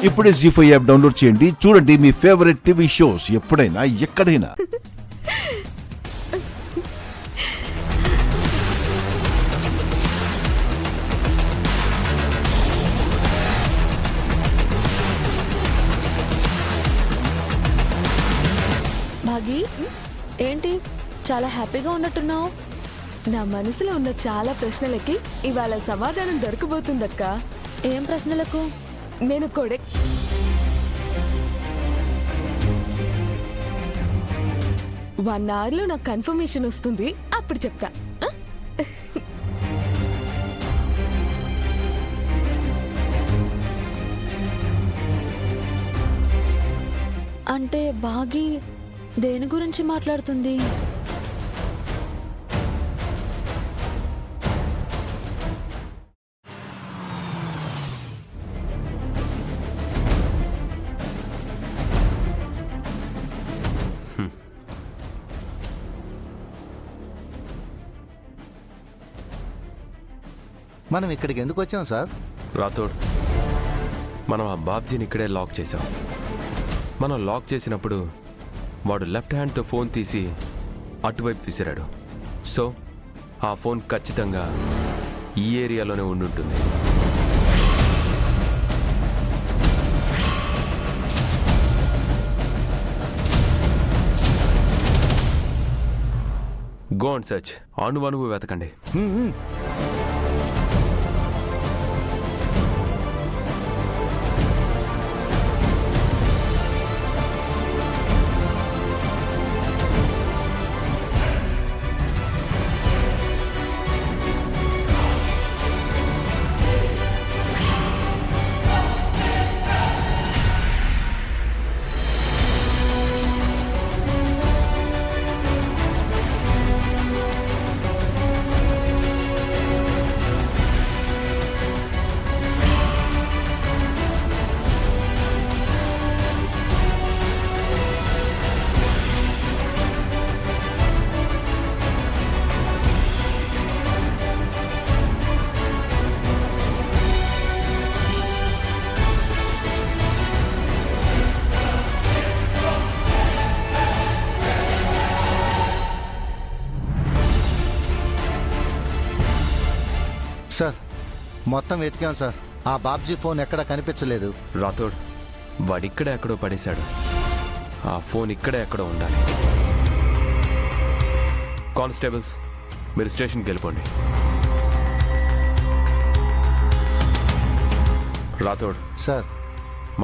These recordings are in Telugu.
ఇప్పుడే జీ5 యాప్ డౌన్లోడ్ చేయండి. చూడండి మీ ఫేవరెట్ టీవీ షోస్ ఎప్పుడైనా ఎక్కడైనా. భాగి, ఏంటి చాలా హ్యాపీగా ఉన్నట్టున్నావు? నా మనసులో ఉన్న చాలా ప్రశ్నలకి ఇవాళ సమాధానం దొరకబోతుందక్క. ఏం ప్రశ్నలకు? నేను 1 అవర్లో నాకు కన్ఫర్మేషన్ వస్తుంది, అప్పుడు చెప్తా. అంటే బాగి దేని గురించి మాట్లాడుతుంది? మనం ఇక్కడికి ఎందుకు వచ్చాం సార్? రాథోడ్, మనం ఆ బాబ్జీని ఇక్కడే లాక్ చేసాం. మనం లాక్ చేసినప్పుడు వాడు లెఫ్ట్ హ్యాండ్తో ఫోన్ తీసి అటువైపు విసిరాడు. సో ఆ ఫోన్ ఖచ్చితంగా ఈ ఏరియాలోనే ఉండుంటుంది. Go and search. అణువణువు వెతకండి. సార్ మొత్తం వెతికాం సార్. ఆ బాబ్జీ ఫోన్ ఎక్కడ కనిపించలేదు. రాథోడ్, వాడిక్కడే ఎక్కడో పడేశాడు. ఆ ఫోన్ ఇక్కడే ఎక్కడో ఉండాలి. కానిస్టేబుల్స్, మీరు స్టేషన్కి వెళ్ళిపోండి. రాథోడ్ సార్,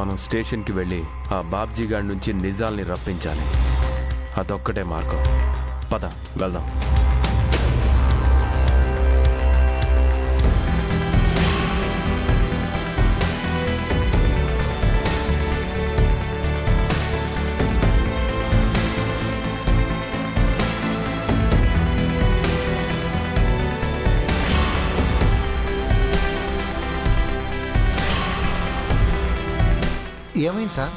మనం స్టేషన్కి వెళ్ళి ఆ బాబ్జీ గాడి నుంచి నిజాల్ని రప్పించాలి. అదొక్కటే మార్గం. పద వెళ్దాం. ఏమైంది సార్?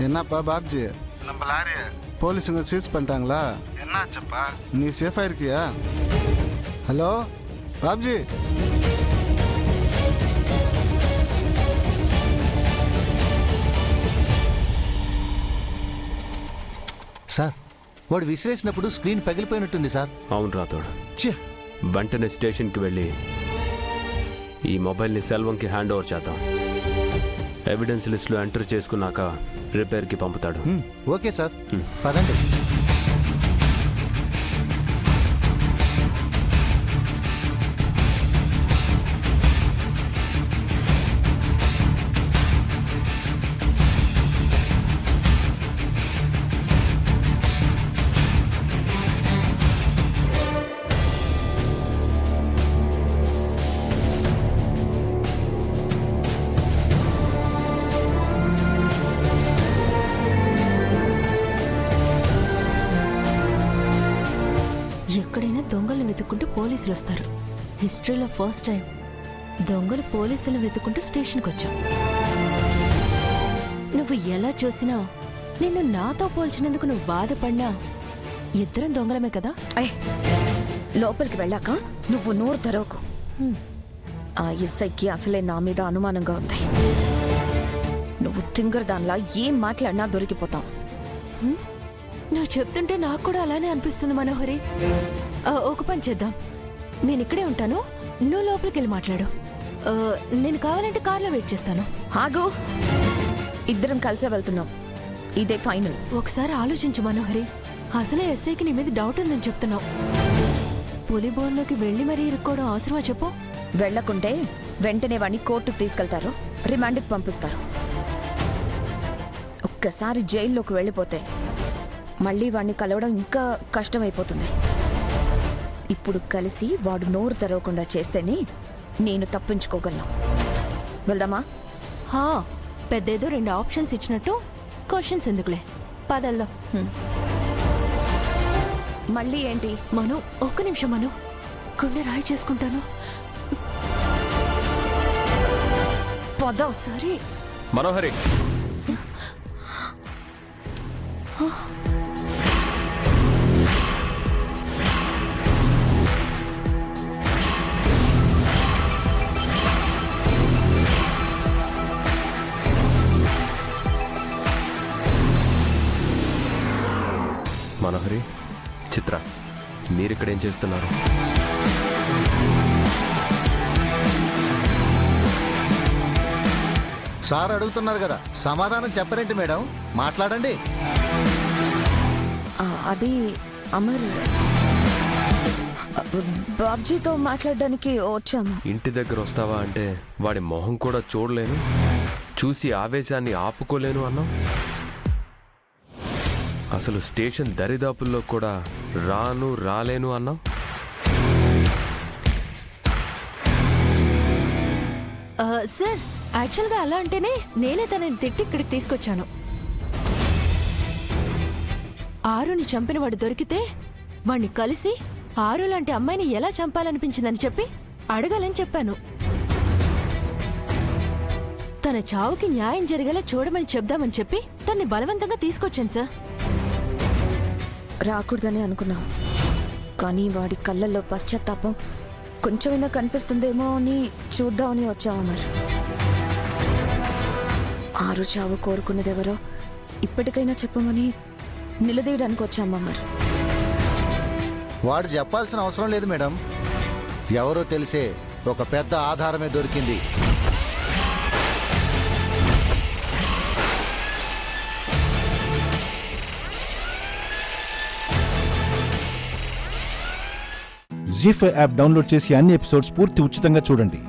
என்னப்பா பாப்ஜி, நம்ம லாரி போலீஸுங்க சீஸ் பண்ணிட்டாங்களா? என்னாச்சப்பா? நீ சேஃபா இருக்கியா? ஹலோ பாப்ஜி. సార్, వాడు విసిరేసినప్పుడు స్క్రీన్ పగిలిపోయినట్టుంది సార్. అవును రాథోడ్, ఛీ! వెంటనే స్టేషన్కి వెళ్ళి ఈ మొబైల్ని సెల్వంకి హ్యాండ్ ఓవర్ చేద్దాం. ఎవిడెన్స్ లిస్ట్లో ఎంటర్ చేసుకున్నాక రిపేర్కి పంపుతాడు. ఓకే సార్, పదండి. పోలీసులు వస్తారు. హిస్టరీలో ఫస్ట్ టైం దొంగలు పోలీసులను వెతుకుంటూ స్టేషన్కి వచ్చాం. నువ్వు ఎలా చూసినా, నిన్ను నాతో పోల్చినందుకు నువ్వు బాధపడినా ఇద్దరం దొంగలమే కదా. లోపలికి వెళ్ళాక నువ్వు నోరు తెరవకు. ఆ ఎస్ఐకి అసలే నా మీద అనుమానంగా ఉంది. నువ్వు తింగర్ దానిలా ఏం మాట్లాడినా దొరికిపోతావు. నువ్వు చెప్తుంటే నాకు కూడా అలానే అనిపిస్తుంది మనోహరి. ఒక పని చేద్దాం, నేను ఇక్కడే ఉంటాను, నువ్వు లోపలికి వెళ్ళి మాట్లాడు. నేను కావాలంటే కార్లో వెయిట్ చేస్తాను. ఆగు, ఇద్దరం కలిసే వెళ్తున్నాం, ఇదే ఫైనల్. ఒకసారి ఆలోచించు మనోహరి, అసలే ఎస్ఐకి నీ మీద డౌట్ ఉందని చెప్తున్నావు. పులి బోన్లోకి వెళ్ళి మరీ ఇరుక్కోవడం అవసరమా చెప్పు? వెళ్లకుంటే వెంటనే వాడిని కోర్టుకు తీసుకెళ్తారు, రిమాండ్కి పంపిస్తారు. ఒక్కసారి జైల్లోకి వెళ్ళిపోతే మళ్ళీ వాడిని కలవడం ఇంకా కష్టమైపోతుంది. ఇప్పుడు కలిసి వాడు నోరు తెరవకుండా చేస్తేనే నేను తప్పించుకోగలను. వెళ్దామా? పెద్దేదో 2 ఆప్షన్స్ ఇచ్చినట్టు క్వశ్చన్స్ ఎందుకులే, పదల్దా. మళ్ళీ ఏంటి? మను, ఒక్క నిమిషం మను, గుండె రాయి చేసుకుంటాను. పద. సరే మనోహరి, మనోహరి, చిత్ర, మీరిక్కడేం చేస్తున్నారు? సార్ అడుగుతున్నారు కదా, సమాధానం చెప్పరేంటి మేడం? మాట్లాడండి. అది అమర్, బాబ్జీతో మాట్లాడడానికి వచ్చాము. ఇంటి దగ్గర వస్తావా అంటే వాడి మొహం కూడా చూడలేను, చూసి ఆవేశాన్ని ఆపుకోలేను అన్నావు. అసలు స్టేషన్ దరిదాపుల్లో కూడా రాలేను అన్నావు. సార్, యాక్చువల్గా అలా అంటేనే నేనే తనని తిట్టి ఇక్కడికి తీసుకొచ్చాను. ఆరుని చంపిన వాడు దొరికితే వాణ్ణి కలిసి ఆరు లాంటి అమ్మాయిని ఎలా చంపాలనిపించిందని చెప్పి అడగాలని చెప్పాను. తన చావుకి న్యాయం జరిగేలా చూడమని చెప్దామని చెప్పి తన్ని బలవంతంగా తీసుకొచ్చాను సార్. రాకూడదని అనుకున్నాం, కానీ వాడి కళ్ళల్లో పశ్చాత్తాపం కొంచెమైనా కనిపిస్తుందేమో అని చూద్దామని వచ్చాము. మరి ఆరు చావు కోరుకున్నదెవరో ఇప్పటికైనా చెప్పమని నిలదీయడానికి వచ్చాము. మరి వాడు చెప్పాల్సిన అవసరం లేదు మేడం, ఎవరో తెలిసే ఒక పెద్ద ఆధారమే దొరికింది. జీ5 యాప్ డౌన్లోడ్ చేసి అన్ని ఎపిసోడ్స్ పూర్తి ఉచితంగా చూడండి.